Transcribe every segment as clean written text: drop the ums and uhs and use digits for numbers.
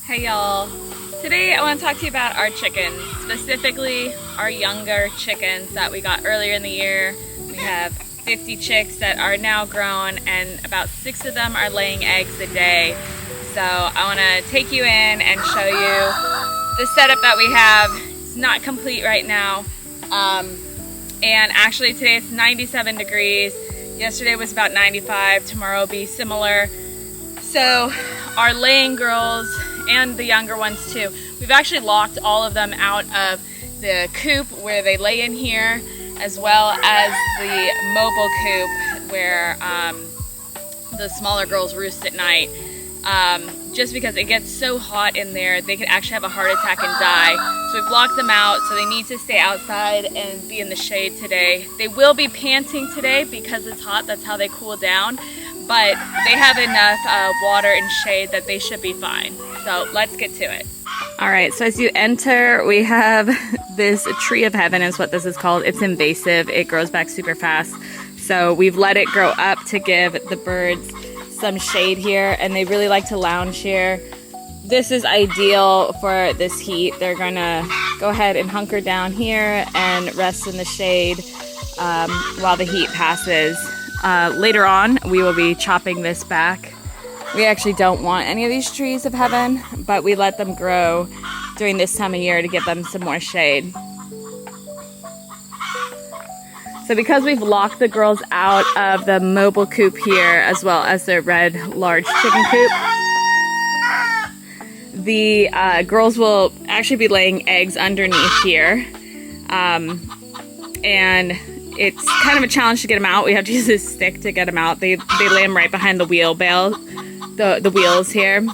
Hey y'all, today I want to talk to you about our chickens, specifically our younger chickens that we got earlier in the year. We have 50 chicks that are now grown and about 6 of them are laying eggs a day. So I want to take you in and show you the setup that we have. It's not complete right now. And actually today it's 97 degrees. Yesterday was about 95, tomorrow will be similar. So our laying girls and the younger ones too, we've actually locked all of them out of the coop where they lay in here, as well as the mobile coop where the smaller girls roost at night. Just because it gets so hot in there, they could actually have a heart attack and die. So we've locked them out, so they need to stay outside and be in the shade today. They will be panting today because it's hot, that's how they cool down. But they have enough water and shade that they should be fine. So let's get to it. All right, so as you enter, we have this tree of heaven is what this is called. It's invasive, it grows back super fast. So we've let it grow up to give the birds some shade here, and they really like to lounge here. This is ideal for this heat. They're gonna go ahead and hunker down here and rest in the shade while the heat passes. Later on, we will be chopping this back. We actually don't want any of these trees of heaven, but we let them grow during this time of year to give them some more shade. So because we've locked the girls out of the mobile coop here, as well as their red large chicken coop, the girls will actually be laying eggs underneath here. And it's kind of a challenge to get them out. We have to use this stick to get them out. They lay them right behind the wheel bale, the wheels here.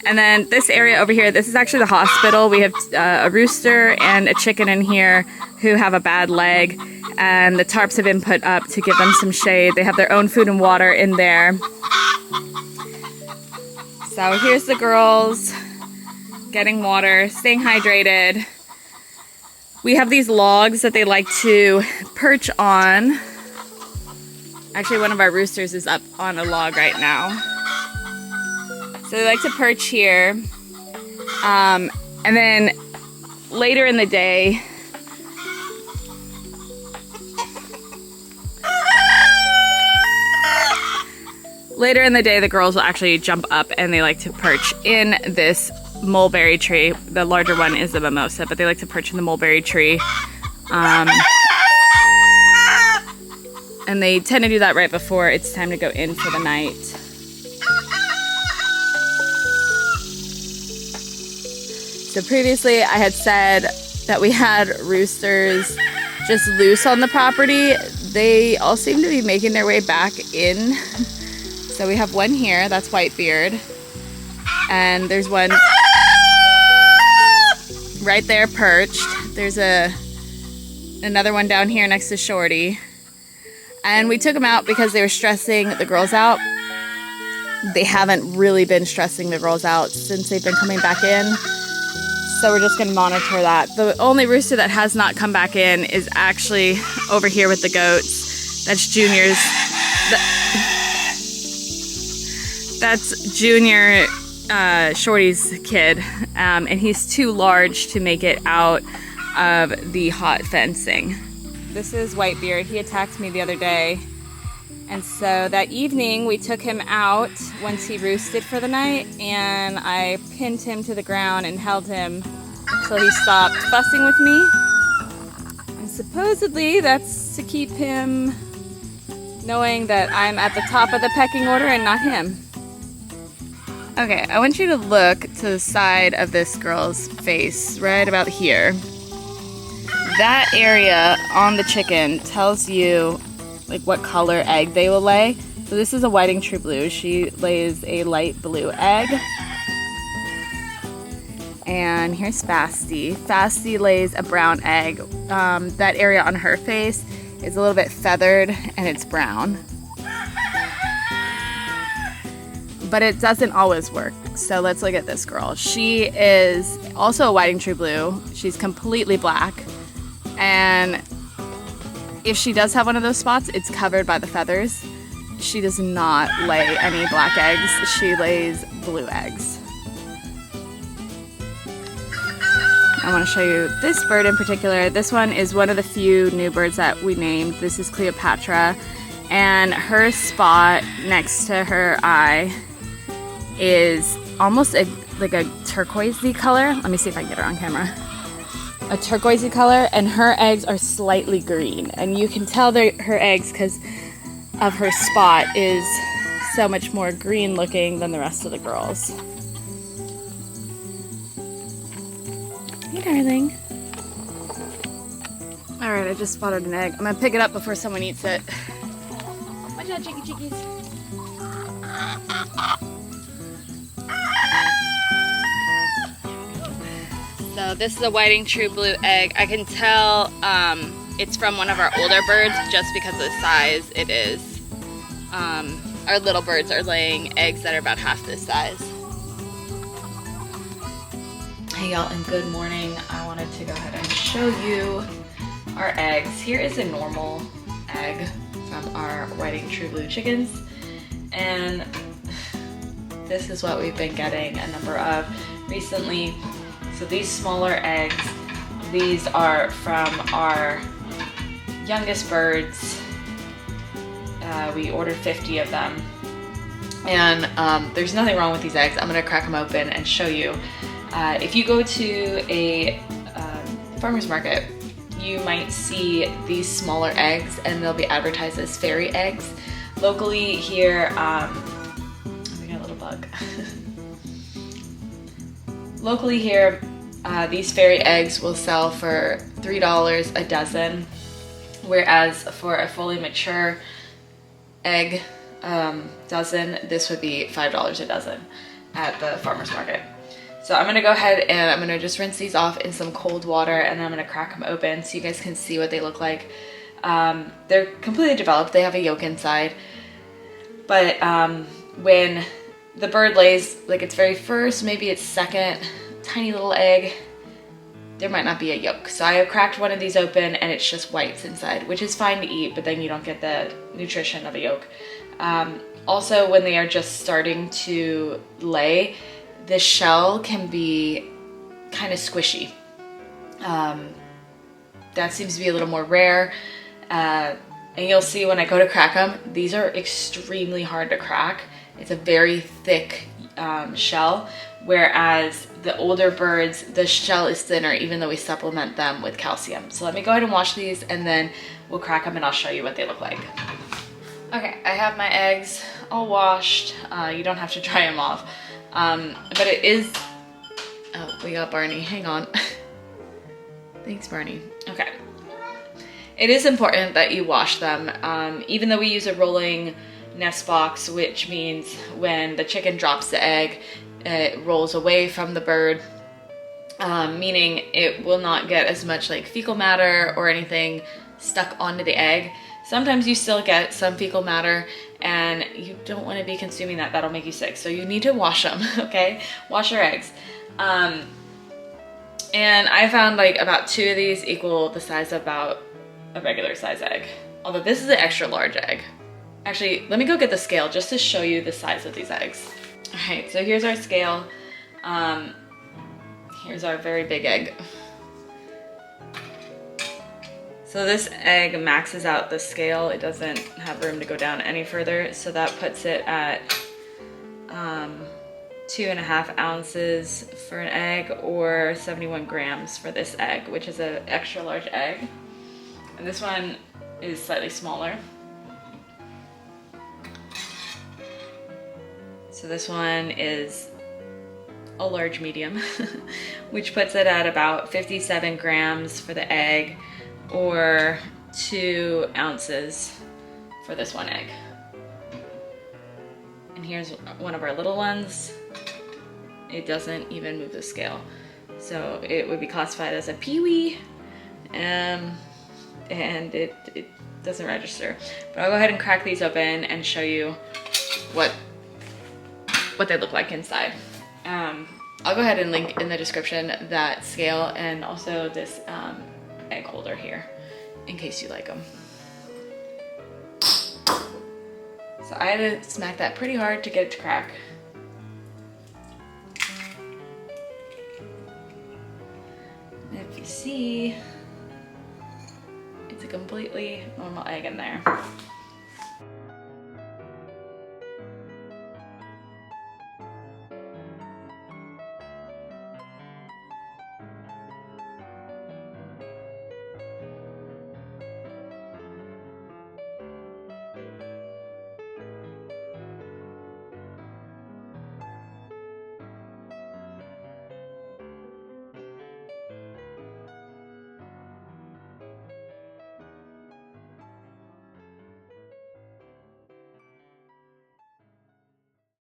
And then this area over here, this is actually the hospital. We have a rooster and a chicken in here who have a bad leg, and the tarps have been put up to give them some shade. They have their own food and water in there. So here's the girls getting water, staying hydrated. We have these logs that they like to perch on. Actually, one of our roosters is up on a log right now. So they like to perch here. And then later in the day, the girls will actually jump up and they like to perch in this mulberry tree. The larger one is the mimosa, but they like to perch in the mulberry tree. And they tend to do that right before it's time to go in for the night. So previously I had said that we had roosters just loose on the property. They all seem to be making their way back in. So we have one here, that's Whitebeard. And there's one right there perched. There's another one down here next to Shorty. And we took them out because they were stressing the girls out. They haven't really been stressing the girls out since they've been coming back in. So we're just gonna monitor that. The only rooster that has not come back in is actually over here with the goats. That's Junior's. That's Junior, Shorty's kid, and he's too large to make it out of the hot fencing. This is Whitebeard. He attacked me the other day, and so that evening we took him out once he roosted for the night, and I pinned him to the ground and held him until he stopped fussing with me. And supposedly that's to keep him knowing that I'm at the top of the pecking order and not him. Okay, I want you to look to the side of this girl's face, right about here. That area on the chicken tells you like what color egg they will lay. So this is a whiting true blue. She lays a light blue egg. And here's Fasti. Fasti lays a brown egg. That area on her face is a little bit feathered and it's brown. But it doesn't always work. So let's look at this girl. She is also a whiting true blue. She's completely black. And if she does have one of those spots, it's covered by the feathers. she does not lay any black eggs. She lays blue eggs. I want to show you this bird in particular. This one is one of the few new birds that we named. This is Cleopatra, and her spot next to her eye is almost like a turquoisey color. Let me see if I can get her on camera. A turquoisey color, and her eggs are slightly green, and you can tell they're her eggs because of her spot is so much more green looking than the rest of the girls. Hey, darling. All right, I just spotted an egg. I'm gonna pick it up before someone eats it. Watch out, chicky chickies. So this is a whiting true blue egg. I can tell it's from one of our older birds just because of the size it is. Our little birds are laying eggs that are about half this size. Hey y'all, and good morning. I wanted to go ahead and show you our eggs. Here is a normal egg from our whiting true blue chickens, and this is what we've been getting a number of recently. So these smaller eggs, these are from our youngest birds. We ordered 50 of them, and there's nothing wrong with these eggs. I'm gonna crack them open and show you. If you go to a farmer's market, you might see these smaller eggs, and they'll be advertised as fairy eggs. Locally here, we got a little bug. Locally here, these fairy eggs will sell for $3 a dozen, whereas for a fully mature egg dozen, this would be $5 a dozen at the farmer's market. So I'm gonna go ahead and I'm gonna just rinse these off in some cold water, and then I'm gonna crack them open so you guys can see what they look like. They're completely developed. They have a yolk inside, but when the bird lays like its very first, maybe its second tiny little egg, there might not be a yolk. So I have cracked one of these open, and it's just whites inside, which is fine to eat, but then you don't get the nutrition of a yolk. Also, when they are just starting to lay, the shell can be kind of squishy. That seems to be a little more rare. And you'll see when I go to crack them, these are extremely hard to crack. It's a very thick shell, whereas the older birds, the shell is thinner, even though we supplement them with calcium. So let me go ahead and wash these, and then we'll crack them and I'll show you what they look like. Okay, I have my eggs all washed. You don't have to dry them off. But it is, oh, we got Barney, hang on. Thanks, Barney. Okay. It is important that you wash them, even though we use a rolling nest box, which means when the chicken drops the egg, it rolls away from the bird, meaning it will not get as much like fecal matter or anything stuck onto the egg. Sometimes you still get some fecal matter, and you don't want to be consuming that. That'll make you sick. So you need to wash them, okay? Wash your eggs. And I found like about 2 of these equal the size of about a regular size egg. Although this is an extra large egg. Actually, let me go get the scale just to show you the size of these eggs. All right, so here's our scale. Here's our very big egg. So this egg maxes out the scale. It doesn't have room to go down any further. So that puts it at 2.5 ounces for an egg, or 71 grams for this egg, which is an extra large egg. And this one is slightly smaller. So this one is a large medium, which puts it at about 57 grams for the egg, or 2 ounces for this one egg. And here's one of our little ones. It doesn't even move the scale. So it would be classified as a peewee, and it doesn't register. But I'll go ahead and crack these open and show you what they look like inside. I'll go ahead and link in the description that scale and also this egg holder here in case you like them. So I had to smack that pretty hard to get it to crack. And if you see, it's a completely normal egg in there.